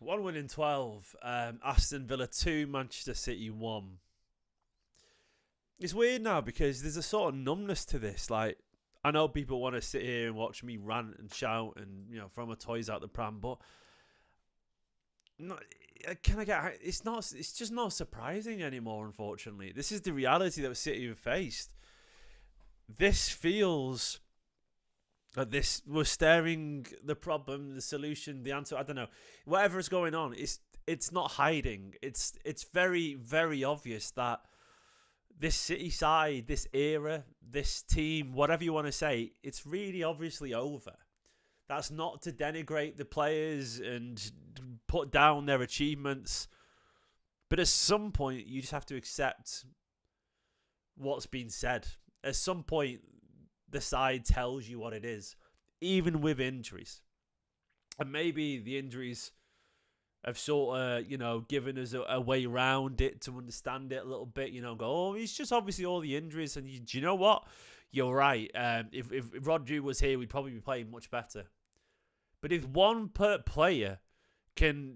1 win in 12. Aston Villa 2, Manchester City 1. It's weird now because there's a sort of numbness to this. Like, I know people want to sit here and watch me rant and shout and, throw my toys out the pram, but it's not. It's just not surprising anymore, unfortunately. This is the reality that City have faced. This feels like this was staring the problem, the solution, the answer. I don't know. Whatever is going on, it's not hiding. It's very, very obvious that this City side, this era, this team, whatever you want to say, it's really obviously over. That's not to denigrate the players and put down their achievements. But at some point, you just have to accept what's been said. At some point, the side tells you what it is, even with injuries. And maybe the injuries have sort of, given us a way around it to understand it a little bit. Go, oh, it's just obviously all the injuries. And do you know what? You're right. If Rodri was here, we'd probably be playing much better. But if one player can,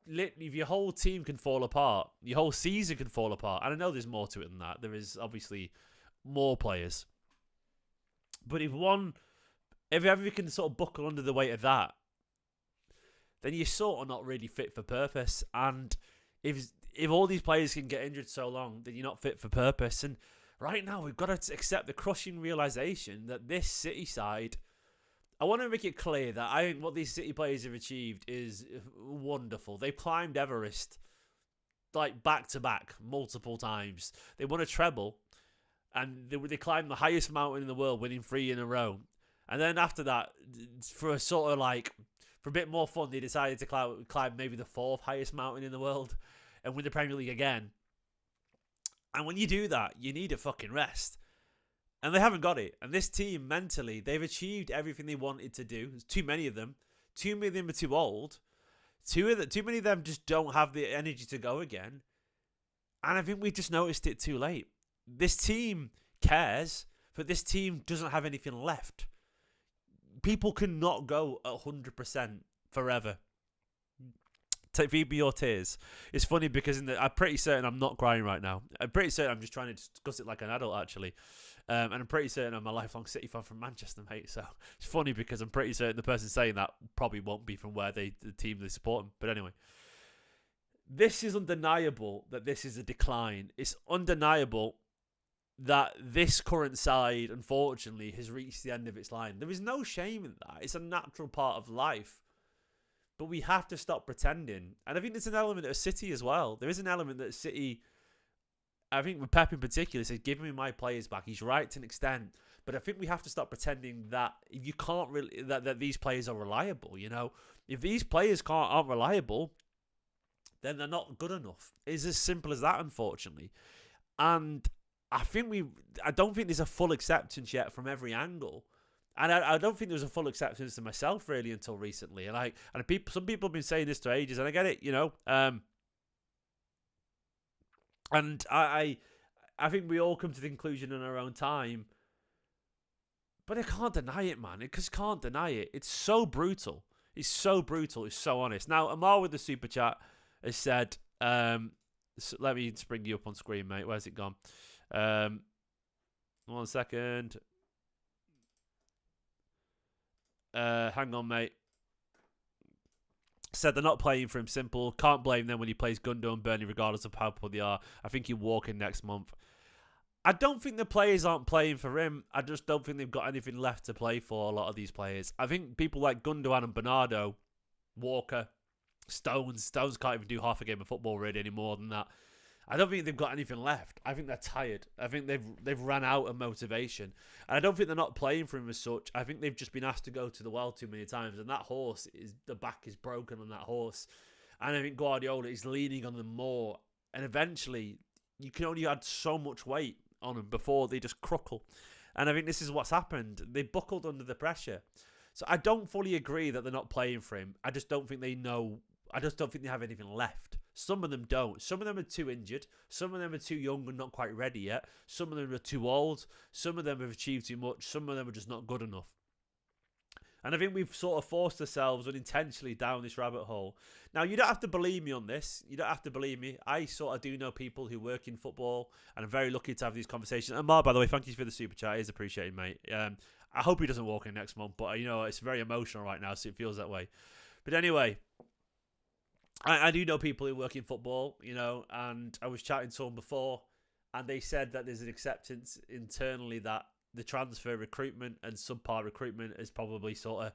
if your whole team can fall apart, your whole season can fall apart. And I know there's more to it than that. There is obviously more players. But if everyone can sort of buckle under the weight of that, then you're sort of not really fit for purpose. And if all these players can get injured so long, then you're not fit for purpose. And right now, we've got to accept the crushing realisation that this City side, I want to make it clear that I think what these City players have achieved is wonderful. They climbed Everest, like, back-to-back, multiple times. They won a treble, and they climbed the highest mountain in the world, winning 3 in a row. And then after that, for a bit more fun, they decided to climb maybe the 4th highest mountain in the world and win the Premier League again. And when you do that, you need a fucking rest. And they haven't got it. And this team, mentally, they've achieved everything they wanted to do. There's too many of them. Too many of them are too old. Too many of them just don't have the energy to go again. And I think we've just noticed it too late. This team cares, but this team doesn't have anything left. People cannot go at 100% forever. Feed me your tears. It's funny because I'm pretty certain I'm not crying right now. I'm pretty certain I'm just trying to discuss it like an adult, actually. And I'm pretty certain I'm a lifelong City fan from Manchester, mate. So it's funny because I'm pretty certain the person saying that probably won't be from the team they support them. But anyway, this is undeniable that this is a decline. It's undeniable that this current side, unfortunately, has reached the end of its line. There is no shame in that. It's a natural part of life. But we have to stop pretending. And I think there's an element of City as well. There is an element that City, I think with Pep in particular, says, give me my players back. He's right to an extent. But I think we have to stop pretending that if you can't really, that these players are reliable, If these players aren't reliable, then they're not good enough. It's as simple as that, unfortunately. And I don't think there's a full acceptance yet from every angle. And I don't think there was a full acceptance to myself really until recently. And some people have been saying this for ages, and I get it, And I think we all come to the conclusion in our own time. But I can't deny it, man. I just can't deny it. It's so brutal. It's so brutal. It's so honest. Now, Amar with the super chat has said, so let me just bring you up on screen, mate. Where's it gone? 1 second. Hang on, mate. Said they're not playing for him. Simple. Can't blame them when he plays Gundo and Burnley, regardless of how poor they are. I think he'll walk in next month. I don't think the players aren't playing for him. I just don't think they've got anything left to play for, a lot of these players. I think people like Gundogan and Bernardo, Walker, Stones can't even do half a game of football really any more than that. I don't think they've got anything left. I think they're tired. I think they've ran out of motivation. And I don't think they're not playing for him as such. I think they've just been asked to go to the well too many times. And that horse, the back is broken on that horse. And I think Guardiola is leaning on them more. And eventually, you can only add so much weight on them before they just cruckle. And I think this is what's happened. They buckled under the pressure. So I don't fully agree that they're not playing for him. I just don't think they know. I just don't think they have anything left. Some of them don't. Some of them are too injured. Some of them are too young and not quite ready yet. Some of them are too old. Some of them have achieved too much. Some of them are just not good enough. And I think we've sort of forced ourselves unintentionally down this rabbit hole. Now, you don't have to believe me on this. You don't have to believe me. I sort of do know people who work in football, and I'm very lucky to have these conversations. And Mark, by the way, thank you for the super chat. It is appreciated, mate. I hope he doesn't walk in next month, but, it's very emotional right now, so it feels that way. But anyway, I do know people who work in football, and I was chatting to them before, and they said that there's an acceptance internally that the transfer recruitment and subpar recruitment has probably sort of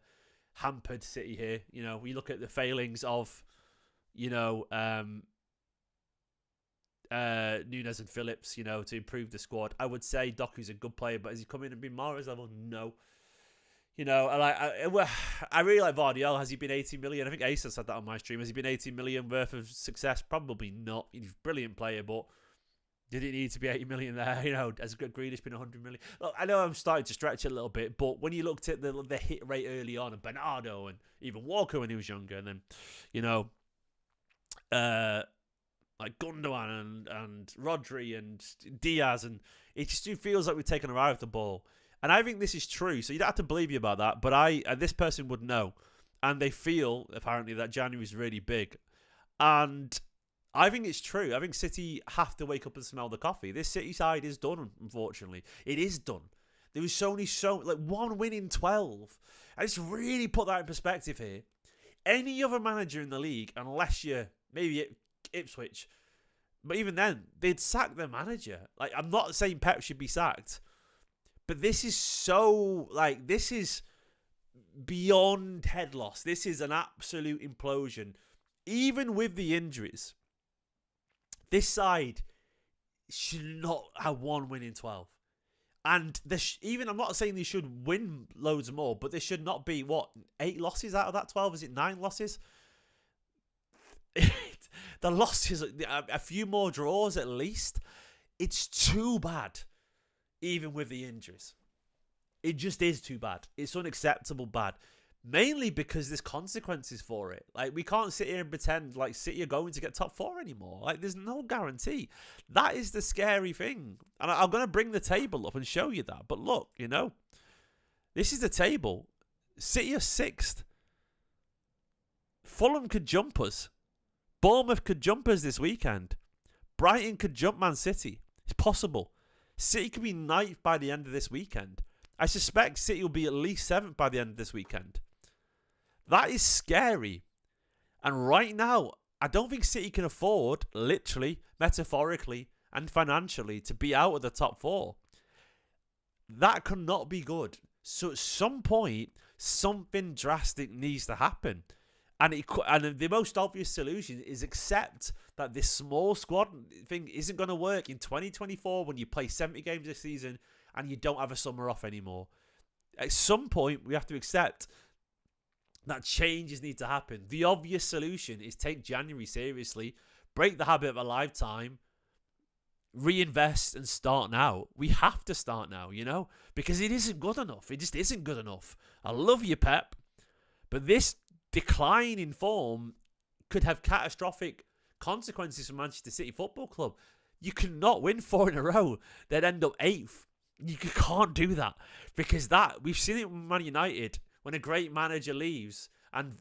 hampered City here. We look at the failings of, Nunes and Phillips, to improve the squad. I would say Doku's a good player, but has he come in and been Mahrez level? No. I really like Guardiola. Has he been 18 million? I think Aston said that on my stream. Has he been 18 million worth of success? Probably not. He's a brilliant player, but did it need to be 80 million there? Has Grealish been 100 million? Look, I know I'm starting to stretch it a little bit, but when you looked at the hit rate early on, and Bernardo and even Walker when he was younger, and then, like Gundogan and Rodri and Diaz, and it just feels like we've taken a ride with the ball. And I think this is true, so you don't have to believe me about that, but this person would know. And they feel, apparently, that January is really big. And I think it's true. I think City have to wake up and smell the coffee. This City side is done, unfortunately. It is done. There was only one win in 12. I just really put that in perspective here. Any other manager in the league, unless you're maybe Ipswich, but even then, they'd sack their manager. Like, I'm not saying Pep should be sacked, but this is this is beyond head loss. This is an absolute implosion. Even with the injuries, this side should not have one win in 12. And I'm not saying they should win loads more, but there should not be, 8 losses out of that 12? Is it 9 losses? The losses, a few more draws at least. It's too bad, even with the injuries. It just is too bad. It's unacceptable bad. Mainly because there's consequences for it. Like, we can't sit here and pretend like City are going to get top 4 anymore. Like, there's no guarantee. That is the scary thing. And I'm going to bring the table up and show you that. But look, this is the table. City are 6th. Fulham could jump us. Bournemouth could jump us this weekend. Brighton could jump Man City. It's possible. City could be 9th by the end of this weekend. I suspect City will be at least 7th by the end of this weekend. That is scary. And right now, I don't think City can afford, literally, metaphorically, and financially, to be out of the top 4. That cannot be good. So at some point, something drastic needs to happen. And the most obvious solution is accept that this small squad thing isn't going to work in 2024 when you play 70 games this season and you don't have a summer off anymore. At some point, we have to accept that changes need to happen. The obvious solution is take January seriously, break the habit of a lifetime, reinvest and start now. We have to start now, because it isn't good enough. It just isn't good enough. I love you, Pep, but this decline in form could have catastrophic consequences for Manchester City Football Club. You cannot win 4 in a row, then end up 8th. You can't do that, because we've seen it with Man United when a great manager leaves. And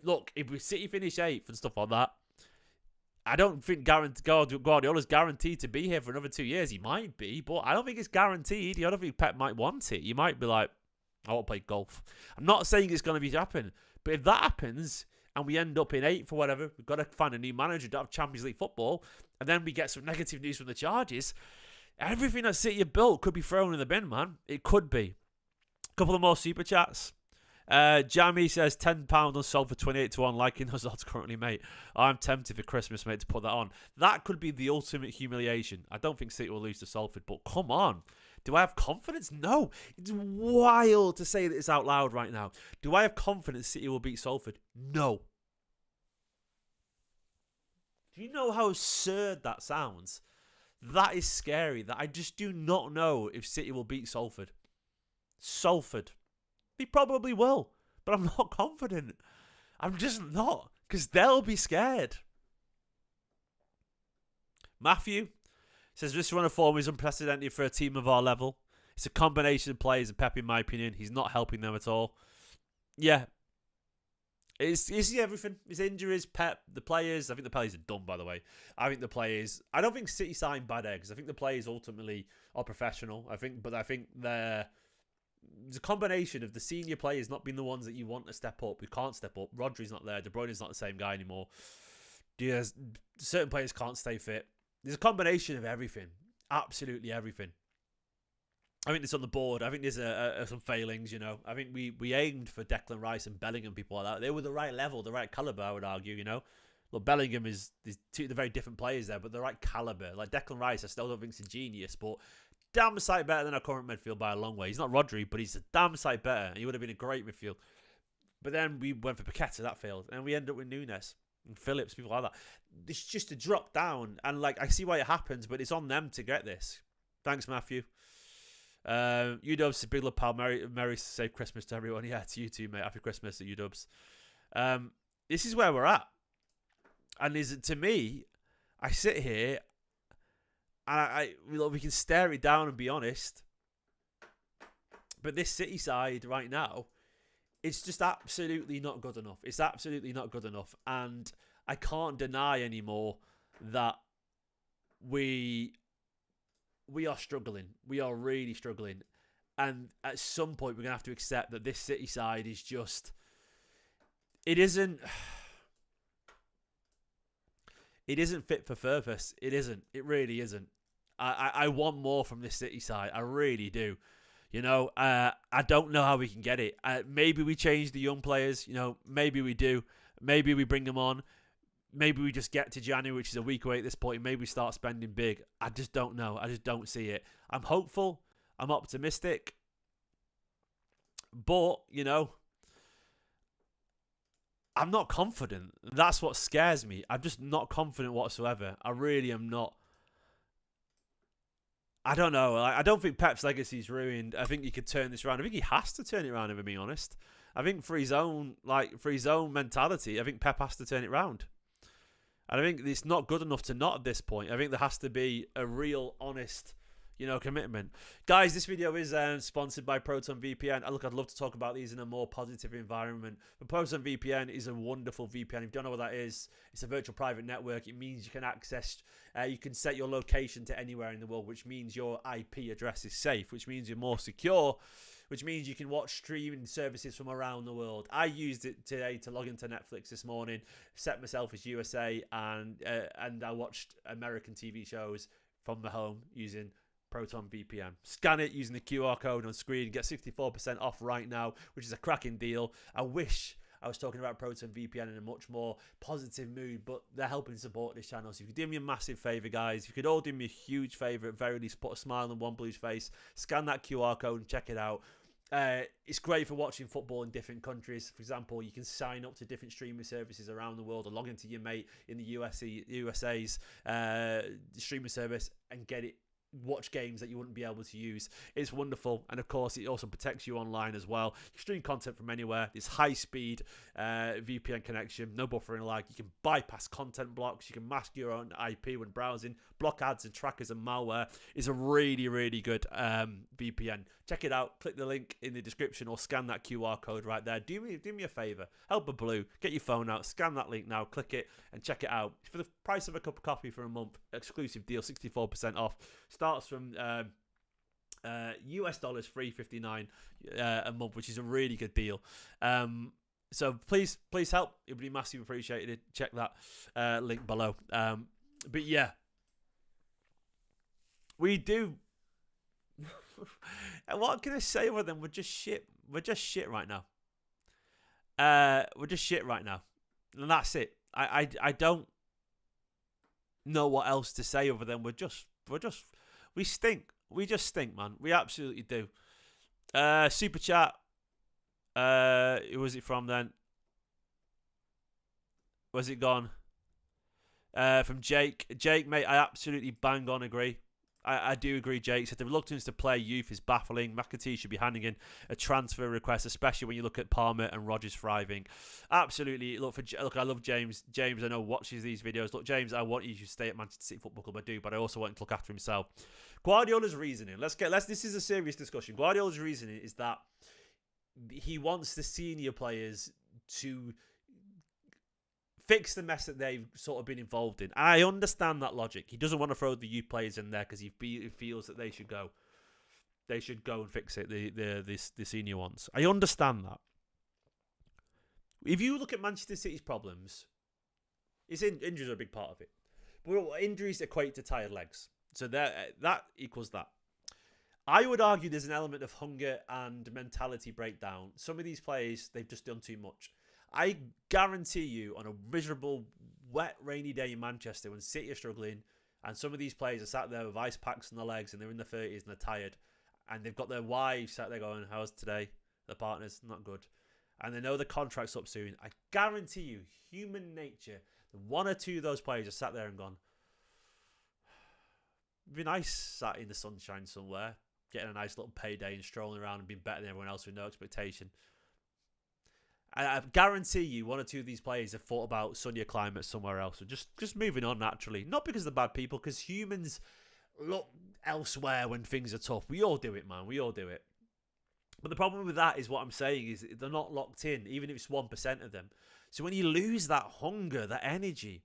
look, if we City finish 8th and stuff like that, I don't think Guardiola's guaranteed to be here for another 2 years. He might be, but I don't think it's guaranteed. I don't think Pep might want it. You might be like, I want to play golf. I'm not saying it's going to happen, but if that happens and we end up in 8th or whatever, we've got to find a new manager to have Champions League football, and then we get some negative news from the charges. Everything that City have built could be thrown in the bin, man. It could be. A couple of more super chats. Jamie says £10 on sold for 28-1, liking those odds currently, mate. I'm tempted for Christmas, mate, to put that on. That could be the ultimate humiliation. I don't think City will lose to Salford, but come on. Do I have confidence? No. It's wild to say this out loud right now. Do I have confidence City will beat Salford? No. Do you know how absurd that sounds? That is scary. That I just do not know if City will beat Salford. Salford. They probably will, but I'm not confident. I'm just not, because they'll be scared. Matthew says, this run of form is unprecedented for a team of our level. It's a combination of players and Pep, in my opinion. He's not helping them at all. yeah, it's everything. It's injuries, Pep, the players. I think the players are done, by the way. I think the players. I don't think City signed bad eggs. I think the players ultimately are professional. I think there's a combination of the senior players not being the ones that you want to step up. We can't step up. Rodri's not there. De Bruyne's not the same guy anymore. Certain players can't stay fit. There's a combination of everything. Absolutely everything. I think it's on the board. I think there's some failings, you know. I think we aimed for Declan Rice and Bellingham, people like that. They were the right level, the right calibre, I would argue, you know. Look, Bellingham is two, they're very different players there, but the right calibre. Like Declan Rice, I still don't think he's a genius, but damn sight better than our current midfield by a long way. He's not Rodri, but he's a damn sight better, and he would have been a great midfield. But then we went for Paqueta, that failed, and we ended up with Nunes and Phillips, people like that. It's just a drop down, and like I see why it happens, but it's on them to get this. Thanks, Matthew. UW's big love, pal. Merry safe Christmas to everyone. Yeah, to you too, mate. Happy Christmas at UW's. This is where we're at, and to me, I sit here and we can stare it down and be honest, but this City side right now, it's just absolutely not good enough. It's absolutely not good enough, and I can't deny anymore that we are struggling. We are really struggling. And at some point, we're going to have to accept that this City side is just... It isn't fit for purpose. It isn't. It really isn't. I want more from this City side. I really do. You know, I don't know how we can get it. Maybe we change the young players. You know, maybe we do. Maybe we bring them on. Maybe we just get to January, which is a week away at this point, and maybe we start spending big. I just don't know. I just don't see it. I'm hopeful. I'm optimistic. But, you know, I'm not confident. That's what scares me. I'm just not confident whatsoever. I really am not. I don't know. I don't think Pep's legacy is ruined. I think he could turn this around. I think he has to turn it around, if I'm being honest. I think for his own mentality, I think Pep has to turn it around. And I think it's not good enough to not at this point. I think there has to be a real, honest, you know, commitment. Guys, this video is sponsored by Proton VPN. Look, I'd love to talk about these in a more positive environment. But Proton VPN is a wonderful VPN. If you don't know what that is, it's a virtual private network. It means you can access, you can set your location to anywhere in the world, which means your IP address is safe, which means you're more secure, which means you can watch streaming services from around the world. I used it today to log into Netflix this morning, set myself as USA, and I watched American TV shows from the home using Proton VPN. Scan it using the QR code on screen. Get 64% off right now, which is a cracking deal. I wish I was talking about Proton VPN in a much more positive mood, but they're helping support this channel. So if you could do me a massive favour, guys, if you could all do me a huge favour, at very least put a smile on One Blue's face, scan that QR code and check it out. It's great for watching football in different countries. For example, you can sign up to different streaming services around the world or log into your mate in the USA's streaming service and watch games that you wouldn't be able to use. It's wonderful, and of course it also protects you online as well. You stream content from anywhere. It's high speed VPN connection, no buffering lag. You can bypass content blocks. You can mask your own IP when browsing, block ads and trackers and malware. It's a really, really good VPN. Check it out. Click the link in the description or scan that QR code right there. Do me a favor, help a blue, get your phone out, scan that link now, click it and check it out for the price of a cup of coffee for a month. Exclusive deal, 64% off. Starts from US dollars $3.59 a month, which is a really good deal. So please help. It would be massively appreciated. Check that link below. But yeah, we do. And what can I say other than we're just shit? We're just shit right now. We're just shit right now, and that's it. I don't know what else to say other than we stink. We just stink, man. We absolutely do. Super chat. Who was it from then? Was it gone? From Jake. Jake, mate, I absolutely bang on agree. I do agree, Jake. Said the reluctance to play youth is baffling. McAtee should be handing in a transfer request, especially when you look at Palmer and Rogers thriving. Absolutely. Look, I love James. James, I know, watches these videos. Look, James, I want you to stay at Manchester City Football Club. I do, but I also want him to look after himself. Guardiola's reasoning. This is a serious discussion. Guardiola's reasoning is that he wants the senior players to fix the mess that they've sort of been involved in. And I understand that logic. He doesn't want to throw the youth players in there because he feels that they should go. They should go and fix it, the senior ones. I understand that. If you look at Manchester City's problems, injuries are a big part of it. But injuries equate to tired legs. So that equals that. I would argue there's an element of hunger and mentality breakdown. Some of these players, they've just done too much. I guarantee you, on a miserable, wet, rainy day in Manchester when City are struggling, and some of these players are sat there with ice packs on their legs and they're in their 30s and they're tired, and they've got their wives sat there going, how's today? Their partner's not good. And they know the contract's up soon. I guarantee you, human nature, one or two of those players are sat there and gone, it'd be nice sat in the sunshine somewhere, getting a nice little payday and strolling around and being better than everyone else with no expectation. I guarantee you one or two of these players have thought about sunnier climate somewhere else. So just moving on naturally. Not because they're bad people, because humans look elsewhere when things are tough. We all do it, man. We all do it. But the problem with that is what I'm saying is they're not locked in, even if it's 1% of them. So when you lose that hunger, that energy,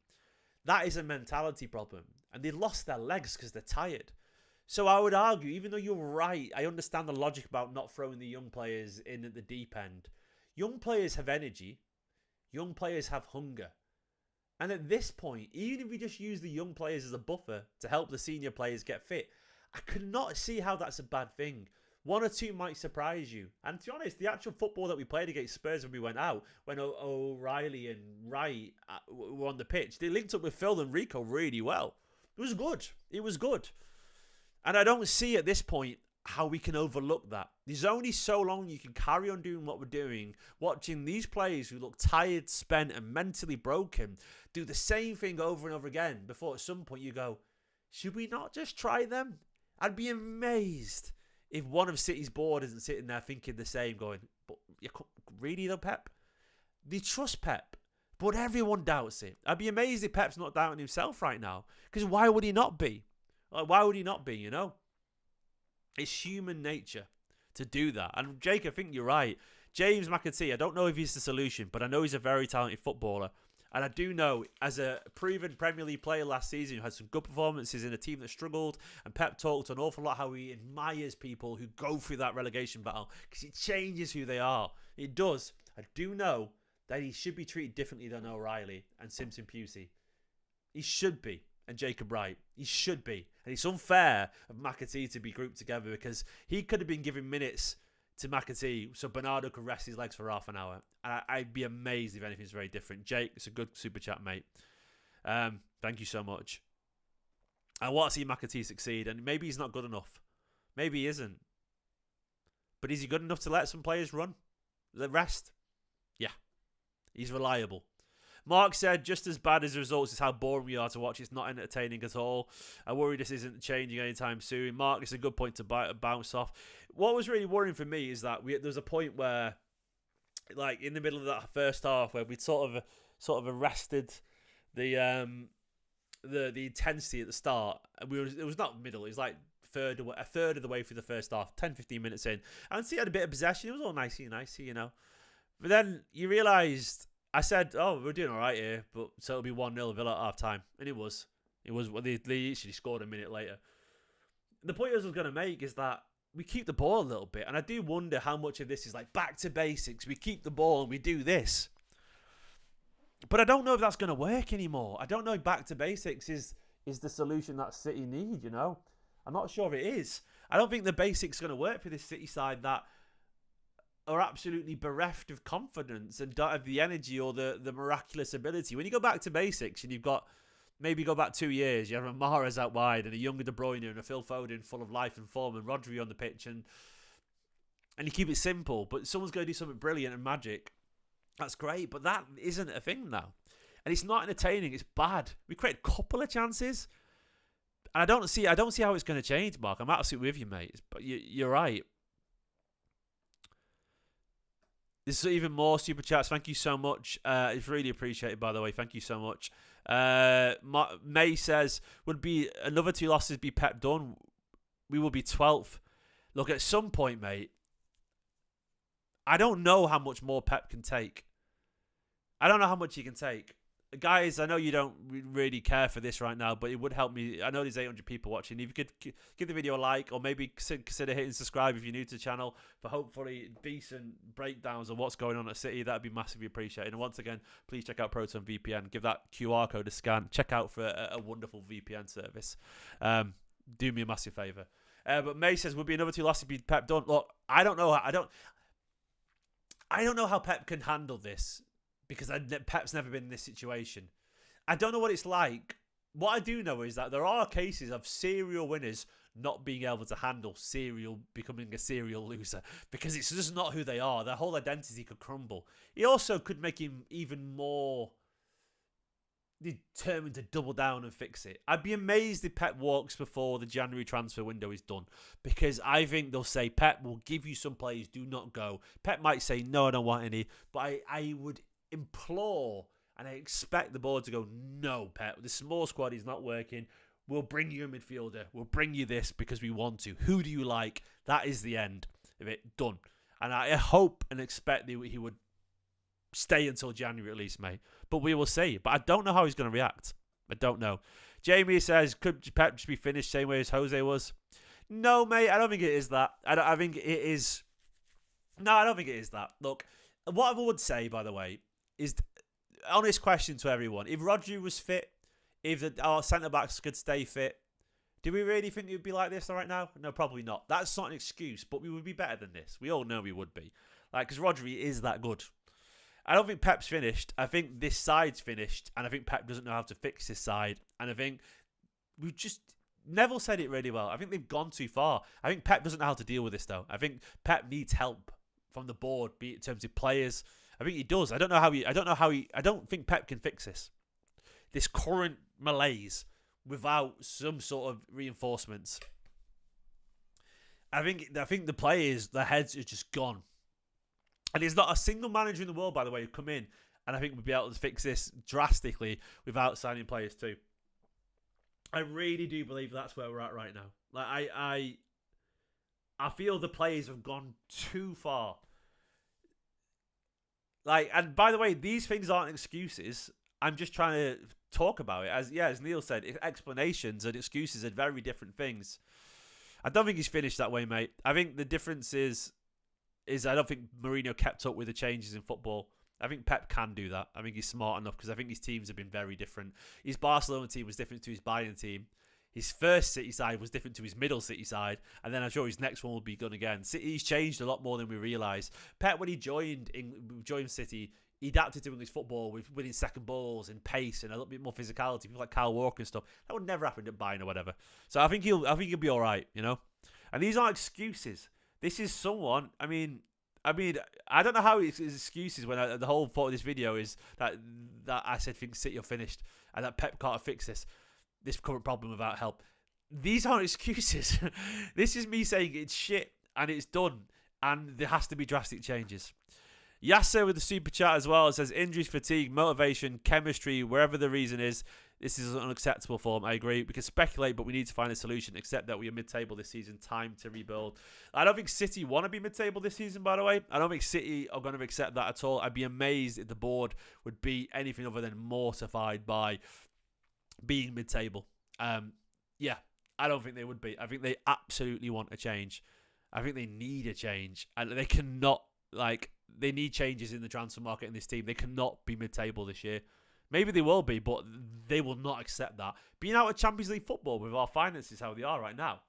that is a mentality problem. And they've lost their legs because they're tired. So I would argue, even though you're right, I understand the logic about not throwing the young players in at the deep end. Young players have energy. Young players have hunger. And at this point, even if we just use the young players as a buffer to help the senior players get fit, I could not see how that's a bad thing. One or two might surprise you. And to be honest, the actual football that we played against Spurs when we went out, when O'Reilly and Wright were on the pitch, they linked up with Phil and Rico really well. It was good. It was good. And I don't see at this point how we can overlook that. There's only so long you can carry on doing what we're doing, watching these players who look tired, spent, and mentally broken do the same thing over and over again before at some point you go, should we not just try them? I'd be amazed if one of City's board isn't sitting there thinking the same, going, but really though, Pep? They trust Pep, but everyone doubts it. I'd be amazed if Pep's not doubting himself right now, because why would he not be? Like, why would he not be, you know? It's human nature to do that. And Jake, I think you're right. James McAtee, I don't know if he's the solution, but I know he's a very talented footballer. And I do know, as a proven Premier League player last season who had some good performances in a team that struggled, and Pep talked an awful lot how he admires people who go through that relegation battle because it changes who they are. It does. I do know that he should be treated differently than O'Reilly and Simpson Pusey. He should be. And Jacob Wright. He should be. And it's unfair of McAtee to be grouped together because he could have been given minutes to McAtee so Bernardo could rest his legs for half an hour. And I'd be amazed if anything's very different. Jake, it's a good super chat, mate. Thank you so much. I want to see McAtee succeed, and maybe he's not good enough. Maybe he isn't. But is he good enough to let some players run? The rest? Yeah. He's reliable. Mark said, just as bad as the results is how boring we are to watch. It's not entertaining at all. I worry this isn't changing anytime soon. Mark, it's a good point to bounce off. What was really worrying for me is that there's a point where, like in the middle of that first half, where we'd sort of arrested the intensity at the start. It was not middle. It was like a third of the way through the first half, 10-15 minutes in. And see, had a bit of possession. It was all nicey, you know. But then you realised. I said, oh, we're doing all right here, but so it'll be 1-0 Villa at half-time. And it was. They actually scored a minute later. The point I was going to make is that we keep the ball a little bit, and I do wonder how much of this is like back to basics. We keep the ball and we do this. But I don't know if that's going to work anymore. I don't know if back to basics is the solution that City need, you know? I'm not sure it is. I don't think the basics going to work for this City side that are absolutely bereft of confidence and don't have the energy or the miraculous ability. When you go back to basics and you've got, maybe go back 2 years, you have a Mahrez out wide and a younger De Bruyne and a Phil Foden full of life and form and Rodri on the pitch and you keep it simple, but someone's going to do something brilliant and magic. That's great, but that isn't a thing now. And it's not entertaining, it's bad. We create a couple of chances and I don't see how it's going to change, Mark. I'm absolutely with you, mate. But you're right. There's even more super chats. Thank you so much. It's really appreciated, by the way. Thank you so much. May says, would be another 2 losses be Pep done? We will be 12th. Look, at some point, mate, I don't know how much more Pep can take. I don't know how much he can take. Guys, I know you don't really care for this right now, but it would help me. I know there's 800 people watching. If you could give the video a like, or maybe consider hitting subscribe if you're new to the channel for hopefully decent breakdowns of what's going on at City, that'd be massively appreciated. And once again, please check out Proton VPN. Give that QR code a scan. Check out for a wonderful VPN service. Do me a massive favour. But May says, would be another 2 losses be Pep done. Look, I don't know how Pep can handle this. Because Pep's never been in this situation. I don't know what it's like. What I do know is that there are cases of serial winners not being able to handle becoming a serial loser. Because it's just not who they are. Their whole identity could crumble. It also could make him even more determined to double down and fix it. I'd be amazed if Pep walks before the January transfer window is done. Because I think they'll say, Pep will give you some players, do not go. Pep might say, no, I don't want any. But I would implore and I expect the board to go, no, Pep, the small squad is not working. We'll bring you a midfielder. We'll bring you this because we want to. Who do you like? That is the end of it. Done. And I hope and expect that he would stay until January at least, mate. But we will see. But I don't know how he's going to react. I don't know. Jamie says, could Pep just be finished same way as Jose was? No, mate, I don't think it is that. I think it is... No, I don't think it is that. Look, what I would say, by the way, is honest question to everyone. If Rodri was fit, if our centre-backs could stay fit, do we really think it would be like this right now? No, probably not. That's not an excuse, but we would be better than this. We all know we would be. Because Rodri is that good. I don't think Pep's finished. I think this side's finished, and I think Pep doesn't know how to fix this side. And I think we've just... Neville said it really well. I think they've gone too far. I think Pep doesn't know how to deal with this, though. I think Pep needs help from the board, be it in terms of players. I think he does. I don't think Pep can fix this current malaise without some sort of reinforcements. I think the players, their heads are just gone. And there's not a single manager in the world, by the way, who come in and I think we'd be able to fix this drastically without signing players too. I really do believe that's where we're at right now. Like I feel the players have gone too far. Like, and by the way, these things aren't excuses. I'm just trying to talk about it. As Neil said, explanations and excuses are very different things. I don't think he's finished that way, mate. I think the difference is I don't think Mourinho kept up with the changes in football. I think Pep can do that. I think he's smart enough because I think his teams have been very different. His Barcelona team was different to his Bayern team. His first City side was different to his middle City side. And then I'm sure his next one will be good again. City's changed a lot more than we realise. Pep, when he joined City, he adapted to English football with winning second balls and pace and a little bit more physicality. People like Kyle Walker and stuff. That would never happen at Bayern or whatever. So I think he'll be all right, you know? And these aren't excuses. This is someone, I mean, I don't know how his excuses when the whole thought of this video is that I said things City are finished and that Pep can't fix this current problem without help. These aren't excuses. This is me saying it's shit and it's done and there has to be drastic changes. Yasser with the super chat as well. It says injuries, fatigue, motivation, chemistry, wherever the reason is. This is an unacceptable form. I agree. We can speculate, but we need to find a solution, except that we are mid-table this season. Time to rebuild. I don't think City want to be mid-table this season, by the way. I don't think City are going to accept that at all. I'd be amazed if the board would be anything other than mortified by being mid-table. Yeah, I don't think they would be. I think they absolutely want a change. I think they need a change. And they cannot, they need changes in the transfer market in this team. They cannot be mid-table this year. Maybe they will be, but they will not accept that. Being out of Champions League football with our finances how they are right now.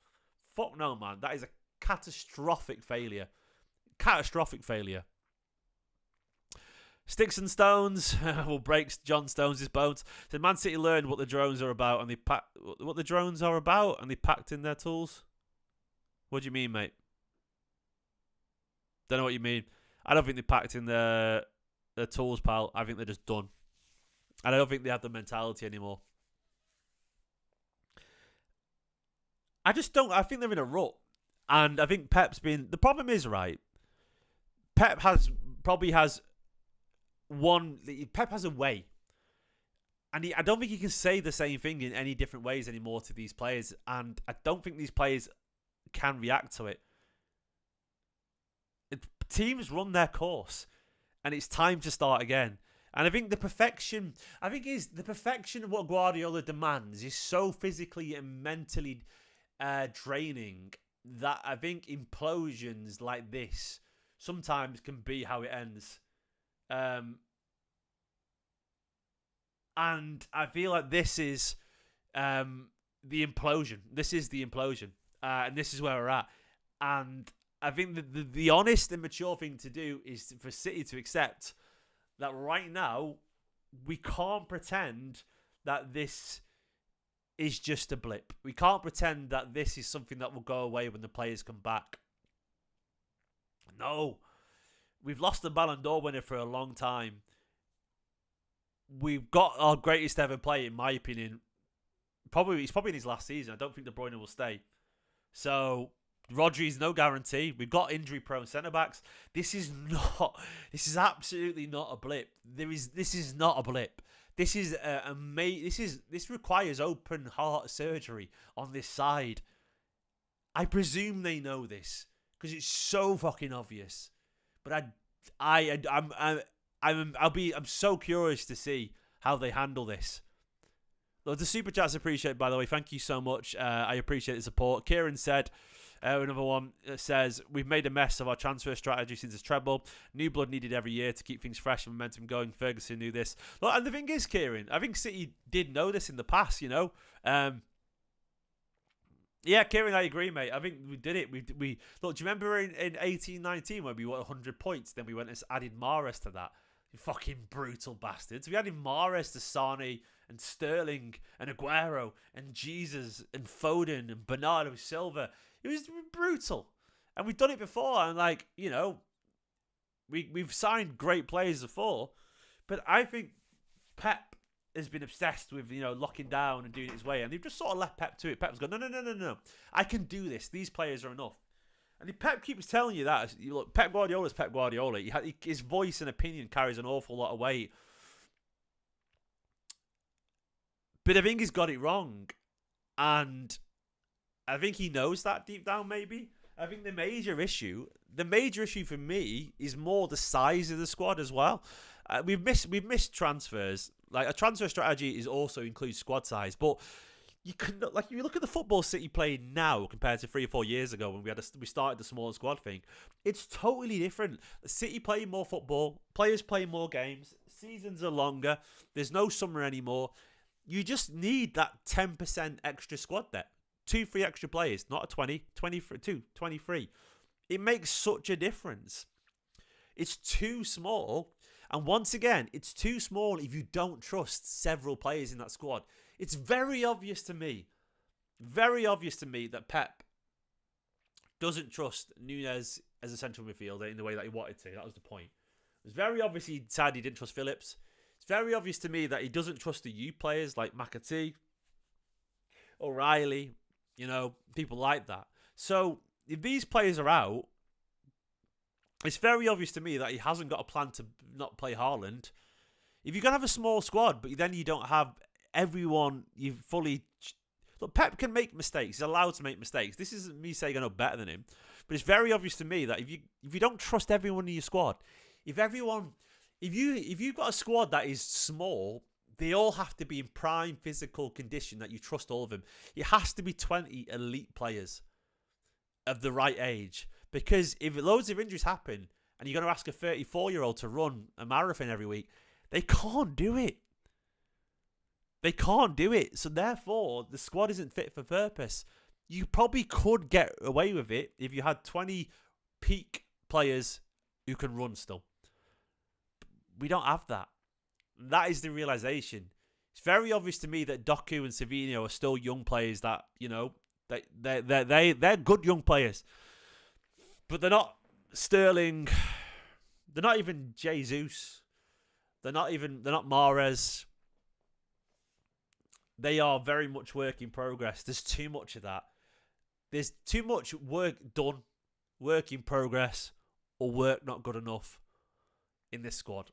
Fuck no, man. That is a catastrophic failure. Catastrophic failure. Sticks and stones will break John Stones' bones. So Man City learned what the drones are about and they packed in their tools. What do you mean, mate? Don't know what you mean. I don't think they packed in their tools, pal. I think they're just done. And I don't think they have the mentality anymore. I think they're in a rut. And I think Pep's been... The problem is, right, Pep has a way. And I don't think he can say the same thing in any different ways anymore to these players. And I don't think these players can react to it. teams run their course, and it's time to start again. And I think the perfection of what Guardiola demands is so physically and mentally draining that I think implosions like this sometimes can be how it ends. And I feel like this is the implosion. This is the implosion. And this is where we're at. And I think the honest and mature thing to do is for City to accept that right now we can't pretend that this is just a blip. We can't pretend that this is something that will go away when the players come back. No. We've lost the Ballon d'Or winner for a long time. We've got our greatest ever player, in my opinion. He's probably in his last season. I don't think De Bruyne will stay. So Rodri's no guarantee. We've got injury-prone centre-backs. This is absolutely not a blip. This is not a blip. This is this requires open heart surgery on this side. I presume they know this because it's so fucking obvious. But I'm so curious to see how they handle this. Look, the super chats appreciate, by the way. Thank you so much. I appreciate the support. Kieran said, another one says, we've made a mess of our transfer strategy since it's treble. New blood needed every year to keep things fresh and momentum going. Ferguson knew this. Look, and the thing is, Kieran, I think City did know this in the past, you know. Yeah, Kieran, I agree, mate. I think we did it. We look, do you remember in 18-19 when we won 100 points? Then we went and added Mahrez to that. You fucking brutal bastards. We added Mahrez to Sane and Sterling and Aguero and Jesus and Foden and Bernardo Silva. It was brutal. And we've done it before. And, like, you know, we've signed great players before. But I think Pep has been obsessed with, you know, locking down and doing it his way. And they've just sort of left Pep to it. Pep's gone, no. I can do this. These players are enough. And Pep keeps telling you that. Look, Pep Guardiola is Pep Guardiola. His voice and opinion carries an awful lot of weight. But I think he's got it wrong. And I think he knows that deep down, maybe. I think the major issue for me is more the size of the squad as well. We've missed transfers. Like, a transfer strategy is also includes squad size, but you can, like, if you look at the football City play now compared to 3 or 4 years ago when we started the smaller squad thing, it's totally different. City play more football, players play more games, seasons are longer, there's no summer anymore. You just need that 10% extra squad depth. 2-3 extra players, not a 23. It makes such a difference. It's too small. And once again, it's too small if you don't trust several players in that squad. It's very obvious to me that Pep doesn't trust Nunez as a central midfielder in the way that he wanted to. That was the point. It was very obvious he decided he didn't trust Phillips. It's very obvious to me that he doesn't trust the youth players like McAtee, O'Reilly, you know, people like that. So if these players are out, it's very obvious to me that he hasn't got a plan to not play Haaland. If you're going to have a small squad, but then you don't have everyone, you fully... Look, Pep can make mistakes. He's allowed to make mistakes. This isn't me saying I know better than him. But it's very obvious to me that if you don't trust everyone in your squad, if you've got a squad that is small, they all have to be in prime physical condition that you trust all of them. It has to be 20 elite players of the right age. Because if loads of injuries happen and you're going to ask a 34-year-old to run a marathon every week, they can't do it. They can't do it. So therefore, the squad isn't fit for purpose. You probably could get away with it if you had 20 peak players who can run still. We don't have that. That is the realization. It's very obvious to me that Doku and Savinho are still young players that, you know, they're good young players. But they're not Sterling. They're not even Jesus. They're not Mahrez. They are very much work in progress. There's too much of that. There's too much work done, work in progress, or work not good enough in this squad.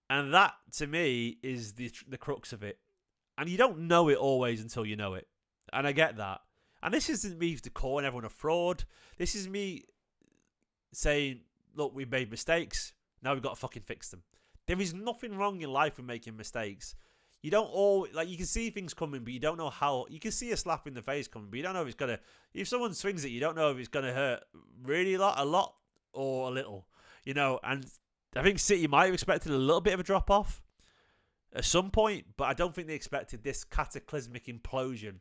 And that, to me, is the crux of it. And you don't know it always until you know it. And I get that. And this isn't me calling everyone a fraud. This is me saying, look, we've made mistakes. Now we've got to fucking fix them. There is nothing wrong in life with making mistakes. You don't always, like, you can see things coming, but you don't know how. You can see a slap in the face coming, but you don't know if it's going to, if someone swings it, you don't know if it's going to hurt really a lot, or a little, you know. And I think City might have expected a little bit of a drop off at some point, but I don't think they expected this cataclysmic implosion.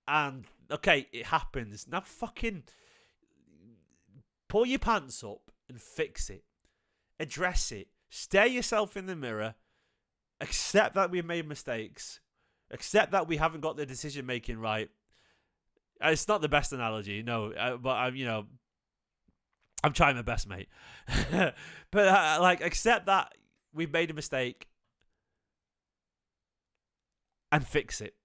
And okay, it happens. Now fucking pull your pants up and fix it. Address it. Stare yourself in the mirror. Accept that we've made mistakes. Accept that we haven't got the decision making right. It's not the best analogy, no, but I'm trying my best, mate. But like, accept that we've made a mistake and fix it.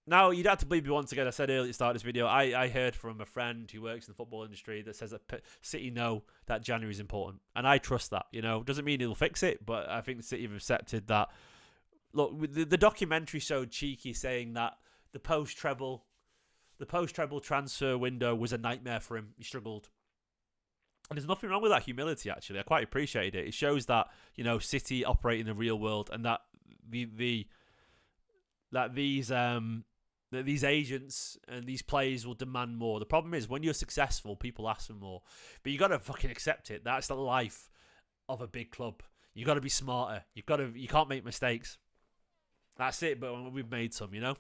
Now, you'd have to believe me once again. I said earlier at the start of this video, I heard from a friend who works in the football industry that says that City know that January is important. And I trust that, you know. Doesn't mean he'll fix it, but I think City have accepted that. Look, the documentary showed Cheeky saying that the post-treble transfer window was a nightmare for him. He struggled. And there's nothing wrong with that humility, actually. I quite appreciated it. It shows that, you know, City operate in the real world, and that these agents and these players will demand more. The problem is, when you're successful, people ask for more. But you got to fucking accept it. That's the life of a big club. You got to be smarter. You can't make mistakes. That's it. But we've made some, you know.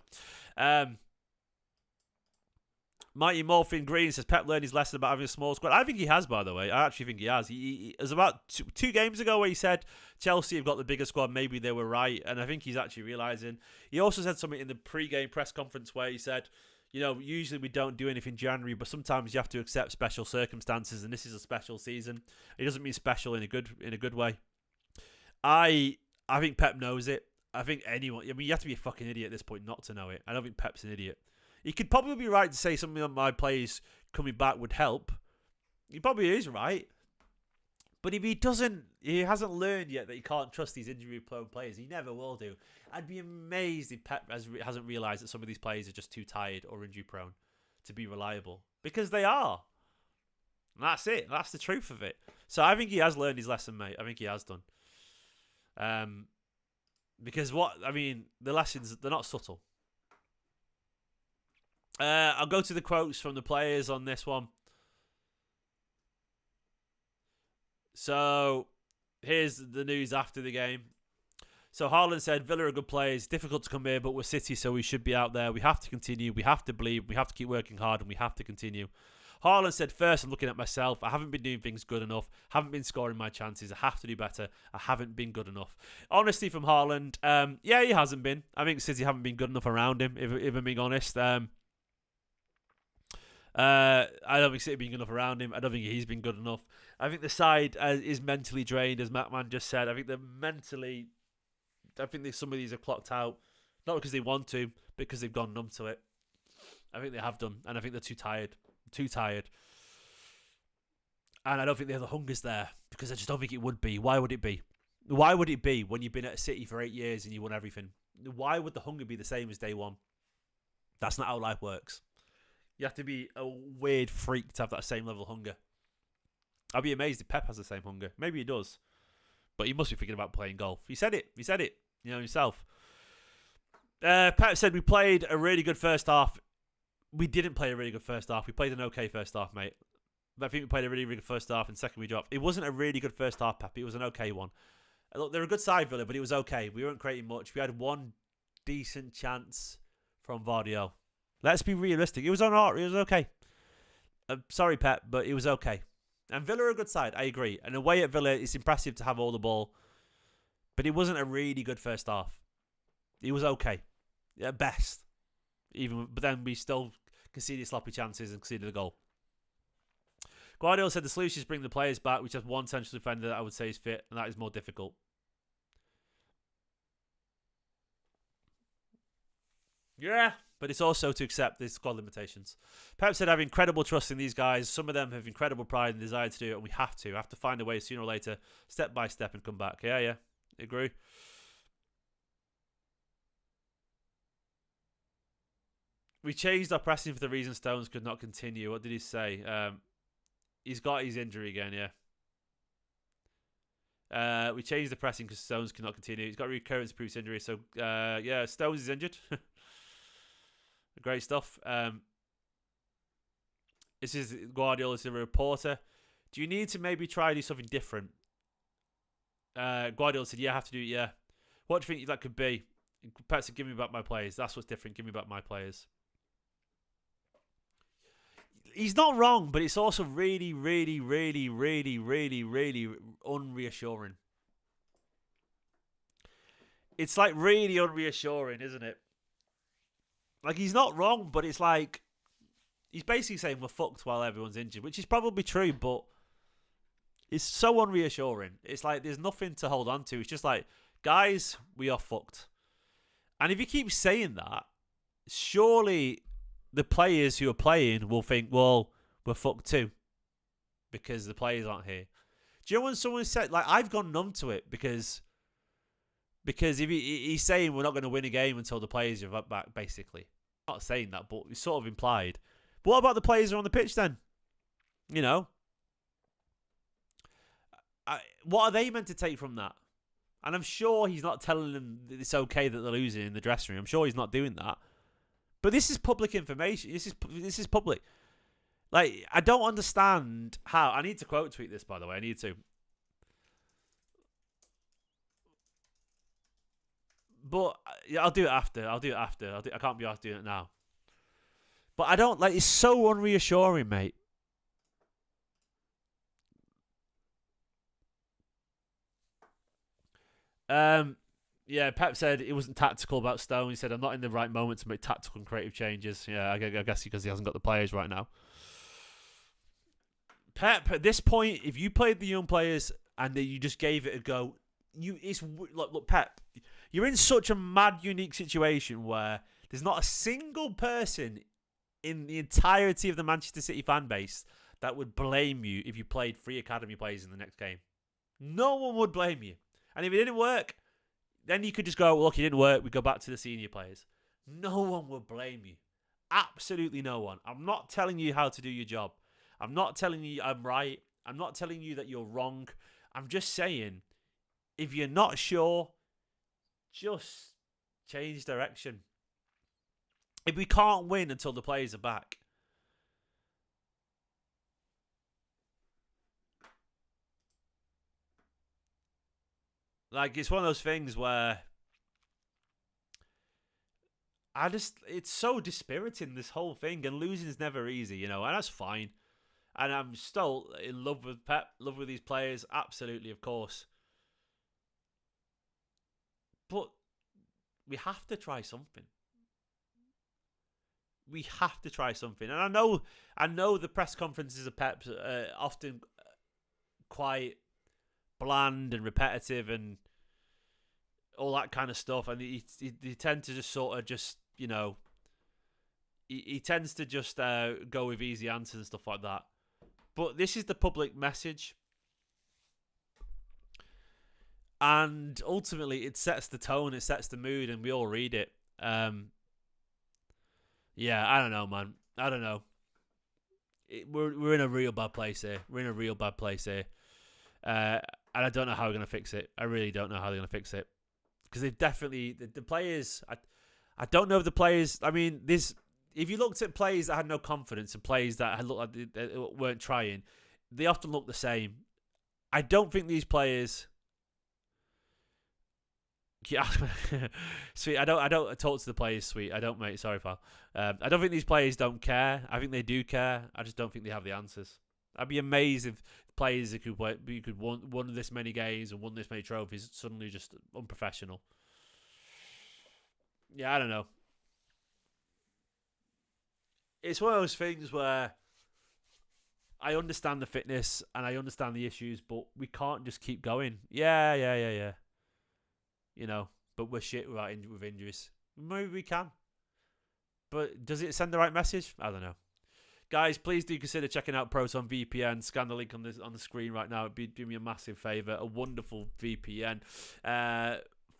Mighty Morphin Green says Pep learned his lesson about having a small squad. I think he has, by the way. I actually think he has. It was about two games ago where he said Chelsea have got the bigger squad. Maybe they were right. And I think he's actually realising. He also said something in the pre-game press conference where he said, you know, usually we don't do anything in January, but sometimes you have to accept special circumstances, and this is a special season. It doesn't mean special in a good way. I think Pep knows it. I think anyone... I mean, you have to be a fucking idiot at this point not to know it. I don't think Pep's an idiot. He could probably be right to say something on my players coming back would help. He probably is right. But if he hasn't learned yet that he can't trust these injury-prone players. He never will do. I'd be amazed if Pep hasn't realised that some of these players are just too tired or injury-prone to be reliable. Because they are. And that's it. That's the truth of it. So I think he has learned his lesson, mate. I think he has done. Because the lessons, they're not subtle. I'll go to the quotes from the players on this one. So, here's the news after the game. So, Haaland said, Villa are good players. Difficult to come here, but we're City, so we should be out there. We have to continue. We have to believe. We have to keep working hard, and we have to continue. Haaland said, first, I'm looking at myself. I haven't been doing things good enough. Haven't been scoring my chances. I have to do better. I haven't been good enough. Honesty from Haaland. Yeah, he hasn't been. I think City haven't been good enough around him, if I'm being honest. I don't think City being good enough around him. I don't think he's been good enough. I think the side is mentally drained, as Mattman just said. I think some of these are clocked out, not because they want to, because they've gone numb to it. I think they have done, and I think they're too tired. And I don't think the hunger's there, because I just don't think it would be. Why would it be? Why would it be when you've been at a City for 8 years and you won everything? Why would the hunger be the same as day one? That's not how life works. You have to be a weird freak to have that same level of hunger. I'd be amazed if Pep has the same hunger. Maybe he does. But he must be thinking about playing golf. He said it. You know, himself. Pep said we played a really good first half. We didn't play a really good first half. We played an okay first half, mate. But I think we played a really, really good first half, and second we dropped. It wasn't a really good first half, Pep. It was an okay one. Look, they're a good side, Villa, but it was okay. We weren't creating much. We had one decent chance from Guardiola. Let's be realistic. It was alright. It was okay. Sorry, Pep, but it was okay. And Villa are a good side. I agree. And away at Villa, it's impressive to have all the ball. But it wasn't a really good first half. It was okay. At best. But then we still conceded sloppy chances and conceded a goal. Guardiola said the solution is bring the players back, which has one central defender that I would say is fit, and that is more difficult. Yeah, but it's also to accept the squad limitations. Pep said I have incredible trust in these guys. Some of them have incredible pride and desire to do it, and we have to. Have to find a way sooner or later, step by step, and come back. Yeah, agree. We changed our pressing for the reason Stones could not continue. What did he say? He's got his injury again, yeah. We changed the pressing because Stones cannot continue. He's got a recurrence previous injury. So, yeah, Stones is injured. Great stuff. This is Guardiola's a reporter. Do you need to maybe try to do something different? Guardiola said, yeah, I have to do it, yeah. What do you think that could be? Pep said, give me back my players. That's what's different. Give me back my players. He's not wrong, but it's also really, really, really, really, really, really unreassuring. It's like really unreassuring, isn't it? Like, he's not wrong, but it's like he's basically saying we're fucked while everyone's injured, which is probably true, but it's so unreassuring. It's like there's nothing to hold on to. It's just like, guys, we are fucked. And if you keep saying that, surely the players who are playing will think, well, we're fucked too, because the players aren't here. Do you know when someone said, like, I've gone numb to it because if he's saying we're not going to win a game until the players are back, basically. I'm not saying that, but it's sort of implied. But what about the players who are on the pitch then? You know? What are they meant to take from that? And I'm sure he's not telling them that it's okay that they're losing in the dressing room. I'm sure he's not doing that. But this is public information. This is public. Like, I don't understand how. I need to quote tweet this, by the way. I need to. But yeah, I'll do it after. I can't be asked doing it now. But I don't like. It's so unreassuring, mate. Yeah, Pep said it wasn't tactical about Stone. He said, I'm not in the right moment to make tactical and creative changes. Yeah, I guess because he hasn't got the players right now. Pep, at this point, if you played the young players and you just gave it a go, look, Pep, you're in such a mad, unique situation where there's not a single person in the entirety of the Manchester City fan base that would blame you if you played 3 academy players in the next game. No one would blame you. And if it didn't work, then you could just go, look, it didn't work. We go back to the senior players. No one would blame you. Absolutely no one. I'm not telling you how to do your job. I'm not telling you I'm right. I'm not telling you that you're wrong. I'm just saying, if you're not sure, just change direction. If we can't win until the players are back, like, it's one of those things where it's so dispiriting, this whole thing, and losing is never easy, you know, and that's fine. And I'm still in love with Pep, love with these players, absolutely, of course. But we have to try something. We have to try something. And I know the press conferences of Pep are often quite bland and repetitive and all that kind of stuff, and he tend to just sort of just, you know, he tends to just go with easy answers and stuff like that. But this is the public message, and ultimately it sets the tone, it sets the mood, and we all read it. Yeah, I don't know, man. I don't know. We're in a real bad place here. And I don't know how we're going to fix it. I really don't know how they're going to fix it. Because they've definitely... The players... I don't know if the players... I mean, if you looked at players that had no confidence and players that had looked like they weren't trying, they often look the same. I don't think these players... Yeah, Sweet. I don't talk to the players, Sweet. I don't, mate. Sorry, pal. I don't think these players don't care. I think they do care. I just don't think they have the answers. I'd be amazed if players who could won this many games and won this many trophies suddenly just unprofessional. Yeah, I don't know. It's one of those things where I understand the fitness and I understand the issues, but we can't just keep going. Yeah. You know, but we're shit with injuries. Maybe we can. But does it send the right message? I don't know. Guys, please do consider checking out Proton VPN. Scan the link on the screen right now. It'd do me a massive favour. A wonderful VPN.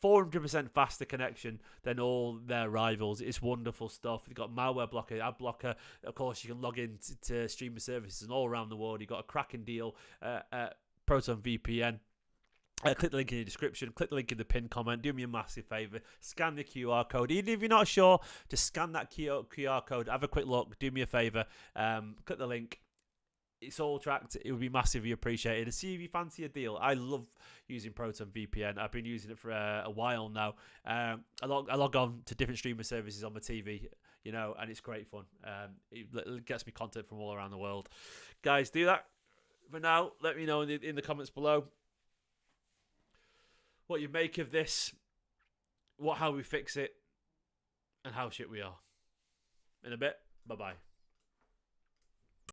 400% faster connection than all their rivals. It's wonderful stuff. You've got malware blocker, ad blocker. Of course, you can log into streaming services and all around the world. You've got a cracking deal at Proton VPN. Click the link in the description. Click the link in the pinned comment. Do me a massive favour. Scan the QR code. Even if you're not sure, just scan that QR code. Have a quick look. Do me a favour. Click the link. It's all tracked. It would be massively appreciated. And see if you fancy a deal. I love using Proton VPN. I've been using it for a while now. I log on to different streaming services on my TV, you know, and it's great fun. It gets me content from all around the world. Guys, do that. For now, let me know in the comments below what you make of this, how we fix it, and how shit we are. In a bit, bye-bye.